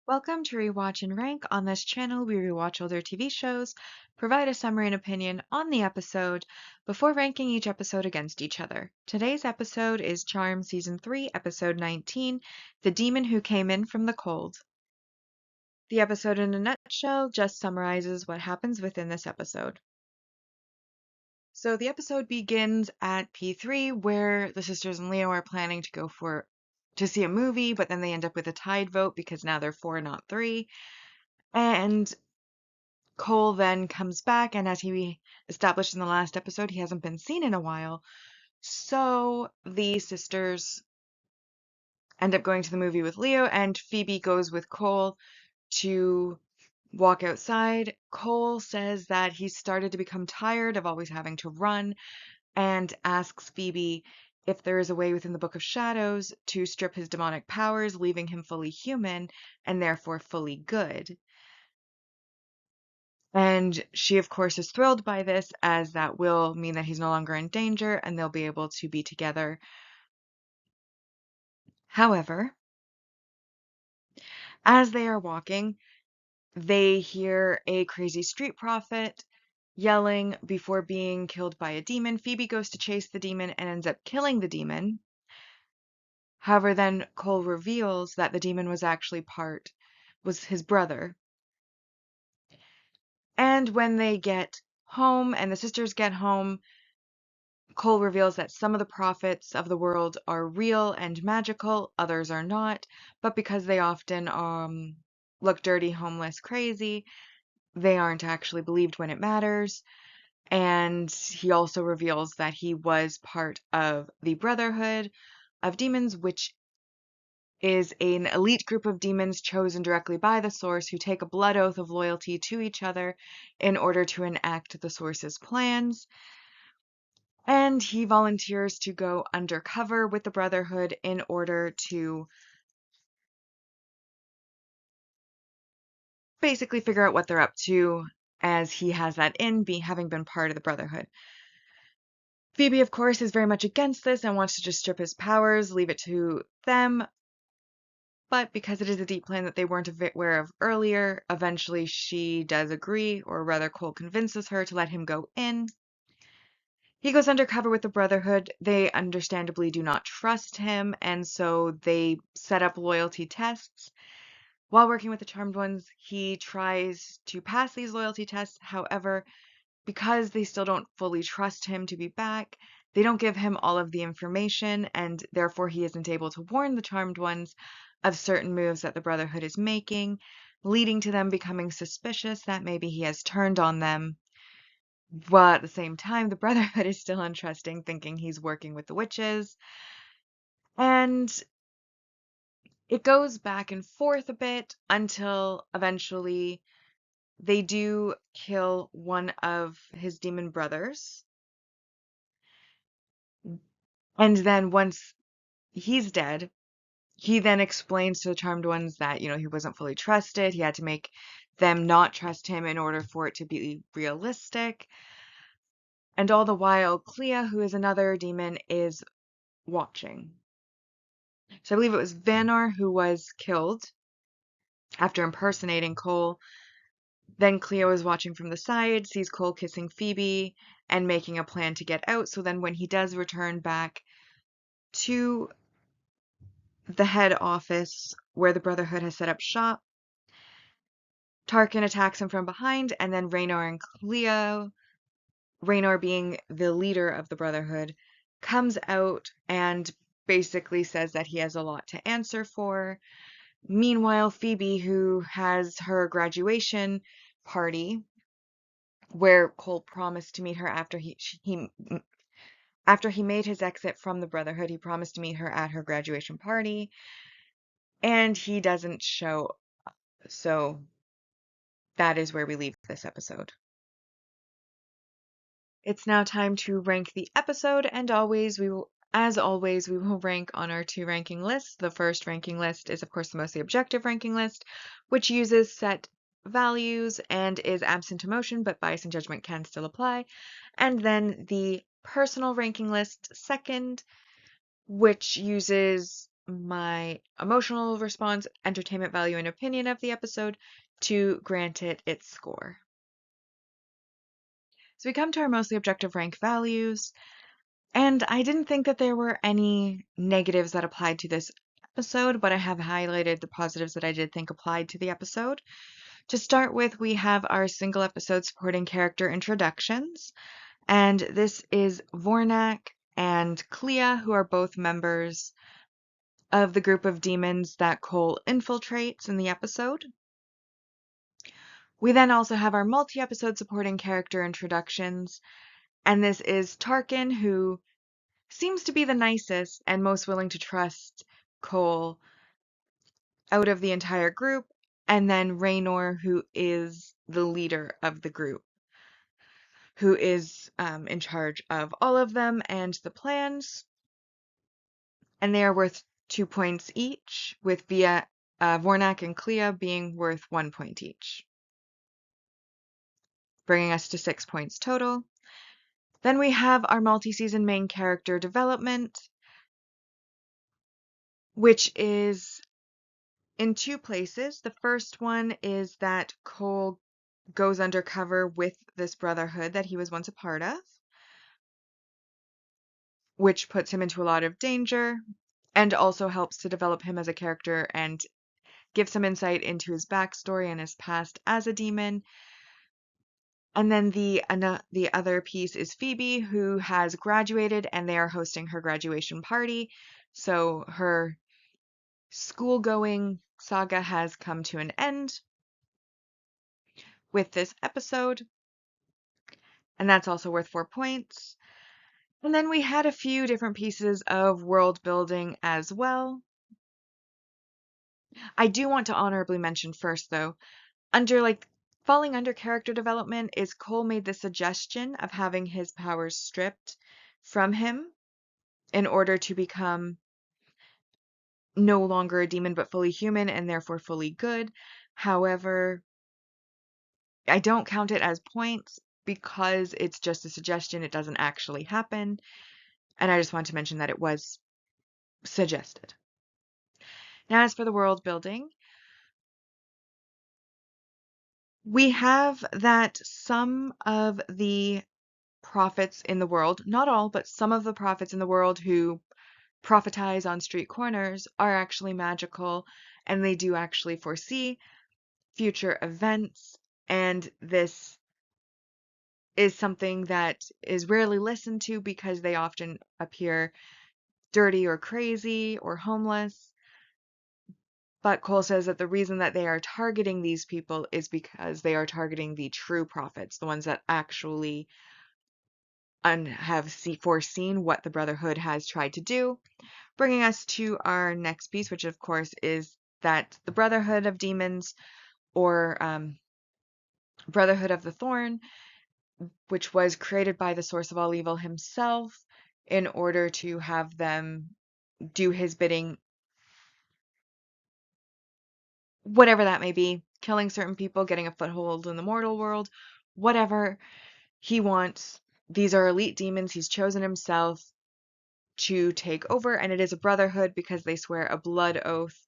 Welcome to Rewatch and Rank. On this channel, we rewatch older TV shows, provide a summary and opinion on the episode before ranking each episode against each other. Today's episode is Charmed Season 3, Episode 19, The Demon Who Came In From the Cold. The episode in a nutshell just summarizes what happens within this episode. So the episode begins at P3, where the sisters and Leo are planning to go to see a movie, but then they end up with a tied vote because now they're 4, not 3. And Cole then comes back, and as he established in the last episode, he hasn't been seen in a while. So the sisters end up going to the movie with Leo, and Phoebe goes with Cole to walk outside. Cole says that he's started to become tired of always having to run and asks Phoebe if there is a way within the Book of Shadows to strip his demonic powers, leaving him fully human and therefore fully good. And she, of course, is thrilled by this, as that will mean that he's no longer in danger and they'll be able to be together. However, as they are walking, they hear a crazy street prophet yelling before being killed by a demon. Phoebe goes to chase the demon and ends up killing the demon. However, then Cole reveals that the demon was his brother. And when they get home and the sisters get home, Cole reveals that some of the prophets of the world are real and magical, others are not, but because they often look dirty, homeless, crazy, they aren't actually believed when it matters. And he also reveals that he was part of the Brotherhood of Demons, which is an elite group of demons chosen directly by the Source who take a blood oath of loyalty to each other in order to enact the Source's plans. And he volunteers to go undercover with the Brotherhood in order to basically figure out what they're up to, as he has that in having been part of the Brotherhood. Phoebe, of course, is very much against this and wants to just strip his powers, leave it to them. But because it is a deep plan that they weren't aware of earlier, eventually she does agree, or rather Cole convinces her to let him go in. He goes undercover with the Brotherhood. They understandably do not trust him, and so they set up loyalty tests. While working with the Charmed Ones, he tries to pass these loyalty tests. However, because they still don't fully trust him to be back, they don't give him all of the information, and therefore he isn't able to warn the Charmed Ones of certain moves that the Brotherhood is making, leading to them becoming suspicious that maybe he has turned on them. While at the same time, the Brotherhood is still untrusting, thinking he's working with the witches. And it goes back and forth a bit until eventually they do kill one of his demon brothers. And then once he's dead, he then explains to the Charmed Ones that, he wasn't fully trusted. He had to make them not trust him in order for it to be realistic. And all the while, Clea, who is another demon, is watching. So I believe it was Vanor who was killed after impersonating Cole. Then Clea was watching from the side, sees Cole kissing Phoebe and making a plan to get out. So then when he does return back to the head office where the Brotherhood has set up shop, Tarkin attacks him from behind, and then Raynor and Cleo, Raynor being the leader of the Brotherhood, comes out and basically says that he has a lot to answer for. Meanwhile, Phoebe, who has her graduation party, where Cole promised to meet her after after he made his exit from the Brotherhood, he promised to meet her at her graduation party, and he doesn't show up. So that is where we leave this episode. It's now time to rank the episode, and as always, we will rank on our 2 ranking lists. The first ranking list is, of course, the mostly objective ranking list, which uses set values and is absent emotion, but bias and judgment can still apply. And then the personal ranking list, second, which uses my emotional response, entertainment value, and opinion of the episode to grant it its score. So we come to our mostly objective rank values, and I didn't think that there were any negatives that applied to this episode, but I have highlighted the positives that I did think applied to the episode. To start with, we have our single episode supporting character introductions, and this is Vornak and Clea, who are both members of the group of demons that Cole infiltrates in the episode. We then also have our multi-episode supporting character introductions, and this is Tarkin, who seems to be the nicest and most willing to trust Cole out of the entire group, and then Raynor, who is the leader of the group, who is in charge of all of them and the plans, and they are worth 2 points each, with Vornak and Clea being worth 1 point each, bringing us to 6 points total. Then we have our multi-season main character development, which is in 2 places. The first one is that Cole goes undercover with this brotherhood that he was once a part of, which puts him into a lot of danger and also helps to develop him as a character and give some insight into his backstory and his past as a demon. And then the other piece is Phoebe, who has graduated and they are hosting her graduation party. So her school-going saga has come to an end with this episode, and that's also worth 4 points. And then we had a few different pieces of world building as well. I do want to honorably mention first, though, falling under character development is Cole made the suggestion of having his powers stripped from him in order to become no longer a demon but fully human and therefore fully good. However, I don't count it as points because it's just a suggestion. It doesn't actually happen. And I just want to mention that it was suggested. Now, as for the world building, we have that some of the prophets in the world, not all, but some of the prophets in the world who prophetize on street corners are actually magical and they do actually foresee future events. And this is something that is rarely listened to because they often appear dirty or crazy or homeless. But Cole says that the reason that they are targeting these people is because they are targeting the true prophets, the ones that actually have foreseen what the Brotherhood has tried to do. Bringing us to our next piece, which of course is that the Brotherhood of Demons, or Brotherhood of the Thorn, which was created by the source of all evil himself in order to have them do his bidding, whatever that may be, killing certain people, getting a foothold in the mortal world, whatever he wants. These are elite demons he's chosen himself to take over, and it is a brotherhood because they swear a blood oath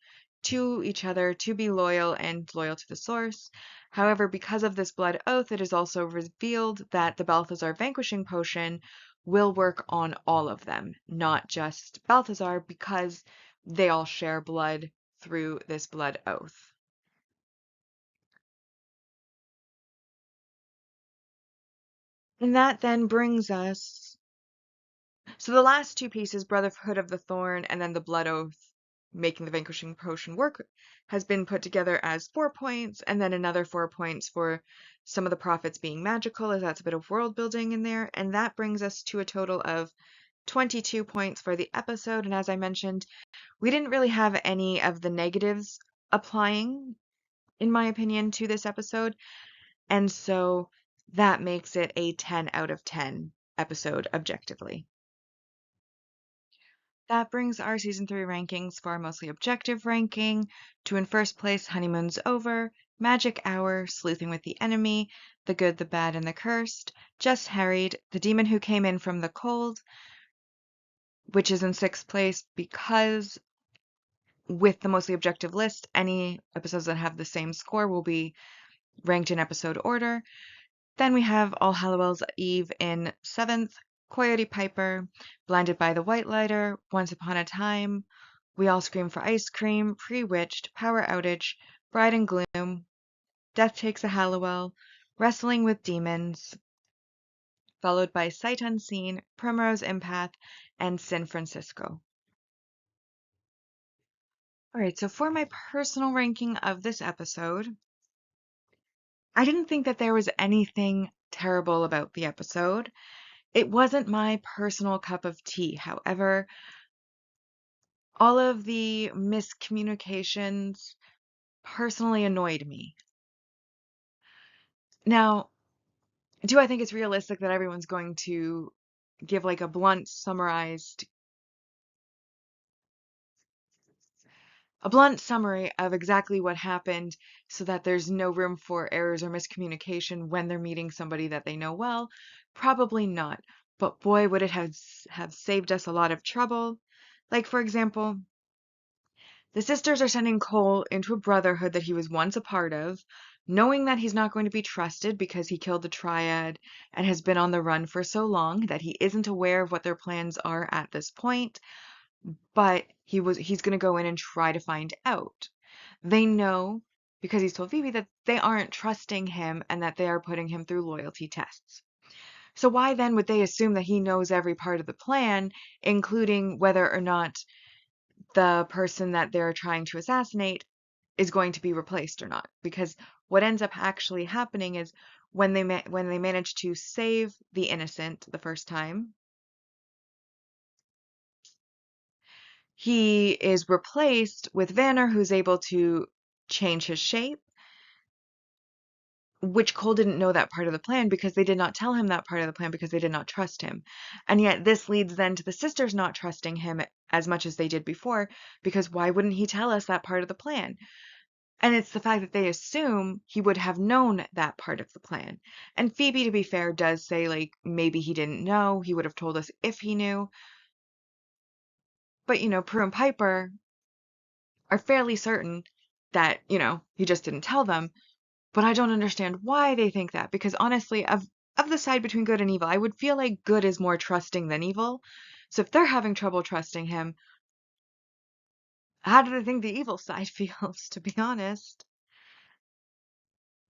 to each other to be loyal and loyal to the source. However, because of this blood oath, it is also revealed that the Balthazar vanquishing potion will work on all of them, not just Balthazar, because they all share blood through this blood oath. And that then brings us, so the last 2 pieces, Brotherhood of the Thorn and then the Blood Oath, making the vanquishing potion work, has been put together as 4 points, and then another 4 points for some of the prophets being magical, as that's a bit of world building in there, and that brings us to a total of 22 points for the episode. And as I mentioned, we didn't really have any of the negatives applying, in my opinion, to this episode, and so that makes it a 10 out of 10 episode objectively. That brings our season 3 rankings for our mostly objective ranking to, in first place, Honeymoon's Over, Magic Hour, Sleuthing with the Enemy, The Good, the Bad, and the Cursed, Just Harried, The Demon Who Came in from the Cold, which is in 6th place because with the mostly objective list. Any episodes that have the same score will be ranked in episode order. Then we have All Hallowell's Eve in 7th, Coyote Piper, Blinded by the White Lighter, Once Upon a Time, We All Scream for Ice Cream, Pre-Witched, Power Outage, Bride and Gloom, Death Takes a Hallowell, Wrestling with Demons, followed by Sight Unseen, Primrose Empath, and San Francisco. All right, so for my personal ranking of this episode, I didn't think that there was anything terrible about the episode. It wasn't my personal cup of tea. However, all of the miscommunications personally annoyed me. Now, do I think it's realistic that everyone's going to give like a blunt summary of exactly what happened so that there's no room for errors or miscommunication when they're meeting somebody that they know well? Probably not. But boy, would it have saved us a lot of trouble. Like, for example, the sisters are sending Cole into a brotherhood that he was once a part of, knowing that he's not going to be trusted because he killed the triad and has been on the run for so long that he isn't aware of what their plans are at this point, but he's going to go in and try to find out. They know because he's told Phoebe that they aren't trusting him and that they are putting him through loyalty tests. So why then would they assume that he knows every part of the plan, including whether or not the person that they're trying to assassinate is going to be replaced or not? Because what ends up actually happening is when they manage to save the innocent the first time, he is replaced with Vanner, who's able to change his shape, which Cole didn't know that part of the plan because they did not tell him that part of the plan because they did not trust him. And yet this leads then to the sisters not trusting him as much as they did before, because why wouldn't he tell us that part of the plan? And it's the fact that they assume he would have known that part of the plan. And Phoebe, to be fair, does say, like, maybe he didn't know. He would have told us if he knew. But, Prue and Piper are fairly certain that, he just didn't tell them. But I don't understand why they think that, because honestly, of the side between good and evil, I would feel like good is more trusting than evil. So if they're having trouble trusting him, how do they think the evil side feels, to be honest?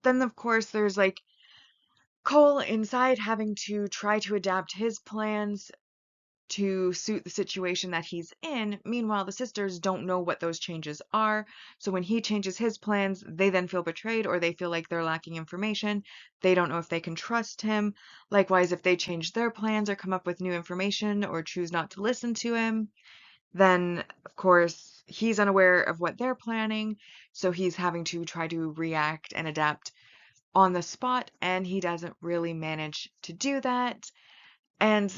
Then, of course, there's like Cole inside having to try to adapt his plans to suit the situation that he's in. Meanwhile, the sisters don't know what those changes are. So when he changes his plans, they then feel betrayed or they feel like they're lacking information. They don't know if they can trust him. Likewise, if they change their plans or come up with new information or choose not to listen to him, then of course he's unaware of what they're planning. So he's having to try to react and adapt on the spot, and he doesn't really manage to do that. And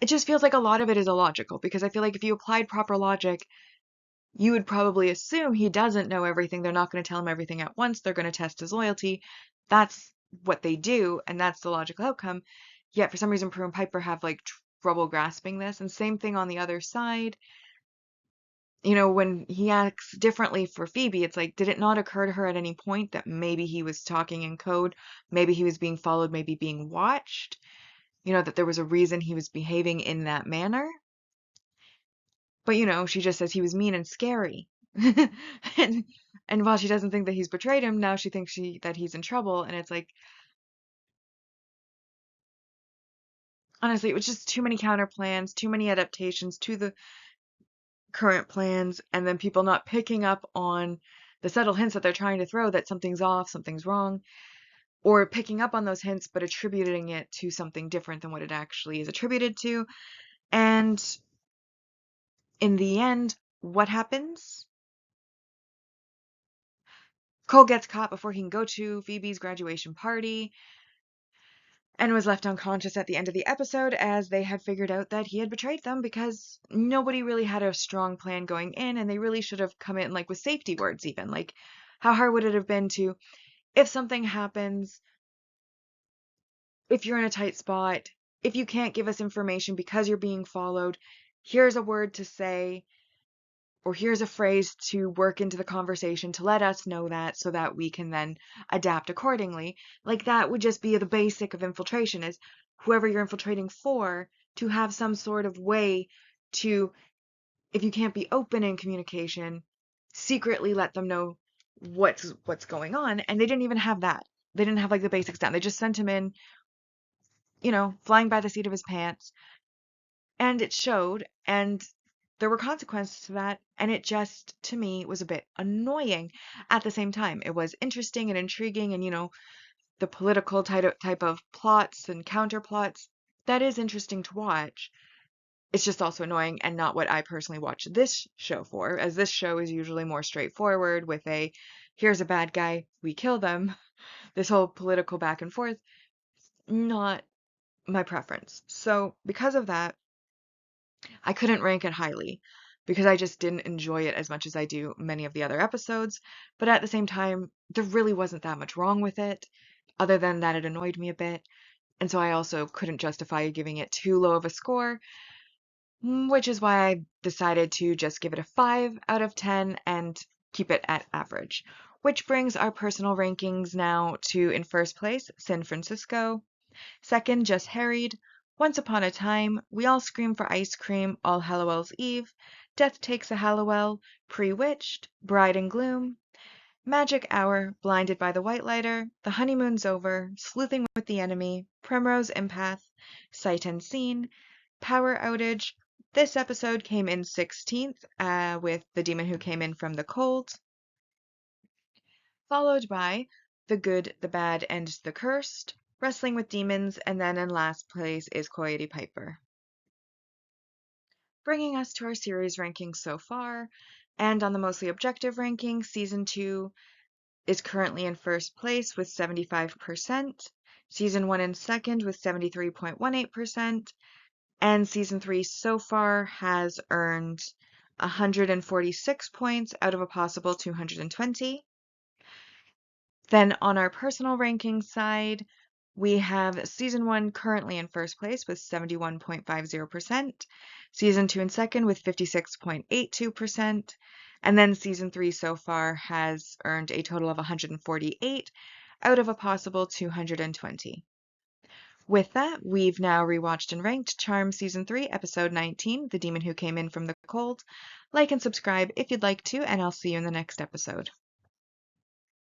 it just feels like a lot of it is illogical because I feel like if you applied proper logic, you would probably assume he doesn't know everything. They're not going to tell him everything at once. They're going to test his loyalty. That's what they do, and that's the logical outcome. Yet for some reason, Prue and Piper have like trouble grasping this. And same thing on the other side. When he acts differently for Phoebe, it's like, did it not occur to her at any point that maybe he was talking in code? Maybe he was being followed, maybe being watched? That there was a reason he was behaving in that manner? But she just says he was mean and scary. and and while she doesn't think that he's betrayed him, now she thinks that he's in trouble. And it's like, honestly, it was just too many counter plans, too many adaptations to the current plans, and then people not picking up on the subtle hints that they're trying to throw that something's off, something's wrong, or picking up on those hints but attributing it to something different than what it actually is attributed to. And in the end, what happens? Cole gets caught before he can go to Phoebe's graduation party and was left unconscious at the end of the episode as they had figured out that he had betrayed them because nobody really had a strong plan going in, and they really should have come in like with safety words even. Like, how hard would it have been to, if something happens, if you're in a tight spot, if you can't give us information because you're being followed, here's a word to say, or here's a phrase to work into the conversation to let us know that so that we can then adapt accordingly. Like that would just be the basic of infiltration is whoever you're infiltrating for to have some sort of way to, if you can't be open in communication, secretly let them know what's going on. And they didn't even have that. They didn't have like the basics down. They just sent him in, flying by the seat of his pants, and it showed, and there were consequences to that, and it just to me was a bit annoying. At the same time, it was interesting and intriguing, and the political type of plots and counterplots, that is interesting to watch. It's just also annoying and not what I personally watch this show for, as this show is usually more straightforward with a here's a bad guy, we kill them. This whole political back and forth, not my preference. So because of that, I couldn't rank it highly because I just didn't enjoy it as much as I do many of the other episodes. But at the same time, there really wasn't that much wrong with it, other than that it annoyed me a bit. And so I also couldn't justify giving it too low of a score, which is why I decided to just give it a 5 out of 10 and keep it at average. Which brings our personal rankings now to, in first place, San Francisco. Second, Just Harried. Once Upon a Time, We All Scream for Ice Cream, All Hallowell's Eve, Death Takes a Hallowell, Pre-Witched, Bride and Gloom, Magic Hour, Blinded by the White Lighter, The Honeymoon's Over, Sleuthing with the Enemy, Primrose Empath, Sight Unseen, Power Outage. This episode came in 16th with The Demon Who Came in from the Cold, followed by The Good, the Bad, and the Cursed, Wrestling with Demons, and then in last place is Coyote Piper. Bringing us to our series rankings so far, and on the mostly objective ranking, Season 2 is currently in first place with 75%, Season 1 in second with 73.18%, and Season 3 so far has earned 146 points out of a possible 220. Then on our personal ranking side, we have Season 1 currently in first place with 71.50%, Season 2 in second with 56.82%, and then Season 3 so far has earned a total of 148 out of a possible 220. With that, we've now rewatched and ranked Charmed Season 3, Episode 19, The Demon Who Came in from the Cold. Like and subscribe if you'd like to, and I'll see you in the next episode.